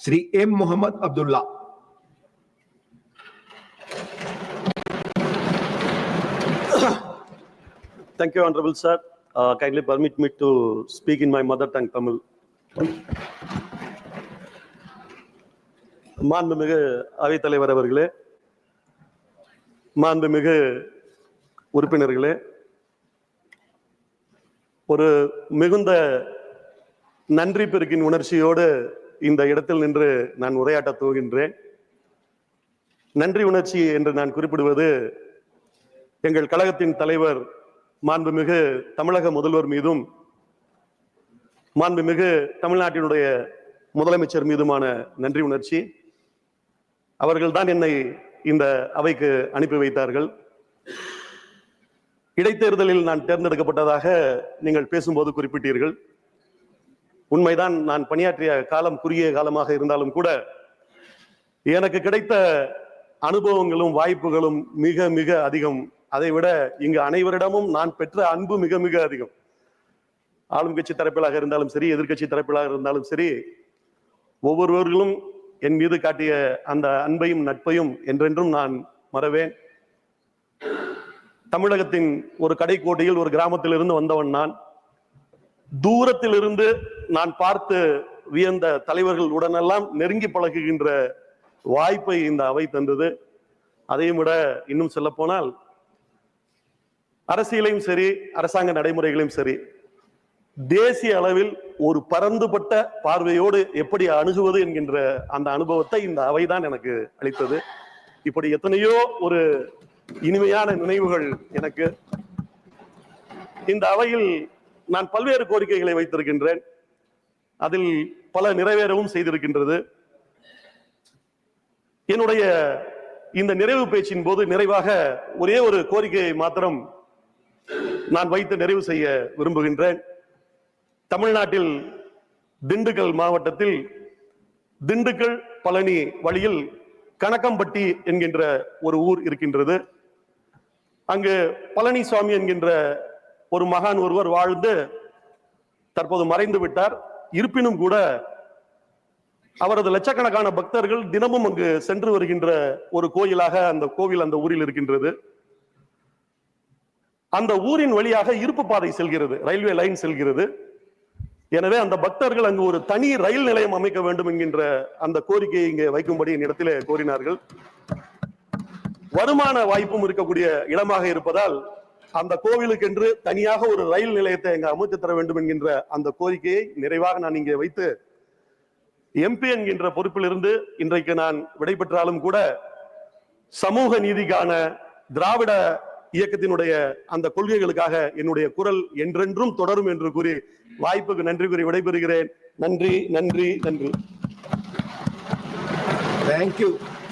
Sri M. Muhammad Abdullah. Thank you, Honorable Sir. Kindly permit me to speak in my mother tongue, Tamil. மாண்புமிகு அவைத்தலைவர் அவர்களே, மாண்புமிகு உறுப்பினர்களே, ஒரு மிகுந்த நன்றி பெருக்கின் உணர்ச்சியோடு இந்த இடத்தில் நின்று நான் உரையாற்ற துவங்கின்றேன். நன்றி உணர்ச்சி என்று நான் குறிப்பிடுவது எங்கள் கழகத்தின் தலைவர் மாண்புமிகு தமிழக முதல்வர் மீதும் மாண்புமிகு தமிழ்நாட்டினுடைய முதலமைச்சர் மீதுமான நன்றி உணர்ச்சி. அவர்கள்தான் என்னை இந்த அவைக்கு அனுப்பி வைத்தார்கள். இடைத்தேர்தலில் நான் தேர்ந்தெடுக்கப்பட்டதாக நீங்கள் பேசும்போது குறிப்பிட்டீர்கள். உண்மைதான், நான் பணியாற்றிய காலம் குறுகிய காலமாக இருந்தாலும் கூட எனக்கு கிடைத்த அனுபவங்களும் வாய்ப்புகளும் மிக மிக அதிகம். அதை விட இங்கு அனைவரிடமும் நான் பெற்ற அன்பு மிக மிக அதிகம். ஆளும் கட்சி தரப்பிலாக இருந்தாலும் சரி, எதிர்கட்சி தரப்பிலாக இருந்தாலும் சரி, ஒவ்வொருவர்களும் என் மீது காட்டிய அந்த அன்பையும் நட்பையும் என்றென்றும் நான் மறவேன். தமிழகத்தின் ஒரு கடைக்கோட்டையில் ஒரு கிராமத்திலிருந்து வந்தவன் நான். தூரத்திலிருந்து நான் பார்த்து வியந்த தலைவர்கள் உடனெல்லாம் நெருங்கி பழகுகின்ற வாய்ப்பை இந்த அவை தந்தது. அதையும் விட இன்னும் சொல்ல போனால் அரசியலையும் சரி, அரசாங்க நடைமுறைகளையும் சரி, தேசிய அளவில் ஒரு பரந்துபட்ட பார்வையோடு எப்படி அணுகுவது என்கின்ற அந்த அனுபவத்தை இந்த அவைதான் எனக்கு அளித்தது. இப்படி எத்தனையோ ஒரு இனிமையான நினைவுகள் எனக்கு. இந்த அவையில் நான் பல்வேறு கோரிக்கைகளை வைத்திருக்கின்றேன். அதில் பல நிறைவேறவும் செய்திருக்கின்றது. என்னுடைய இந்த நிறைவு பேச்சின் போது நிறைவாக ஒரே ஒரு கோரிக்கையை மாத்திரம் நான் வைத்து நிறைவு செய்ய விரும்புகின்றேன். தமிழ்நாட்டில் திண்டுக்கல் மாவட்டத்தில் திண்டுக்கல் பழனி வழியில் கணக்கம்பட்டி என்கின்ற ஒரு ஊர் இருக்கின்றது. அங்கு பழனிசாமி என்கின்ற ஒரு மகான் ஒருவர் வாழ்ந்து தற்போது மறைந்து விட்டார். இருப்பினும் கூட அவரது லட்சக்கணக்கான பக்தர்கள் தினமும் அங்கு சென்று வருகின்ற ஒரு கோயிலாக அந்த கோவில் அந்த ஊரில் இருக்கின்றது. அந்த ஊரின் வழியாக இருப்பு பாதை செல்கிறது, ரயில்வே லைன் செல்கிறது. எனவே அந்த பக்தர்கள் அங்கு ஒரு தனி ரயில் நிலையம் அமைக்க வேண்டும் என்கின்ற அந்த கோரிக்கையை இங்கே வைக்கும்படி என்னிடத்திலே கோரினார்கள். வருமான வாய்ப்பும் இருக்கக்கூடிய இடமாக இருப்பதால் அந்த கோவிலுக்கென்று தனியாக ஒரு ரயில் நிலையத்தை இங்கு அமைத்து தர வேண்டும் என்கின்ற அந்த கோரிக்கையை நிறைவாக நான் இங்கே வைத்து எம்பி என்கின்ற பொறுப்பிலிருந்து இன்றைக்கு நான் விடைபெற்றாலும் கூட சமூக நீதிக்கான திராவிட இயக்கத்தினுடைய அந்த கொள்கைகளுக்காக என்னுடைய குரல் என்றென்றும் தொடரும் என்று கூறி வாய்ப்புக்கு நன்றி கூறி விடைபெறுகிறேன். நன்றி, நன்றி, நன்றி. Thank you.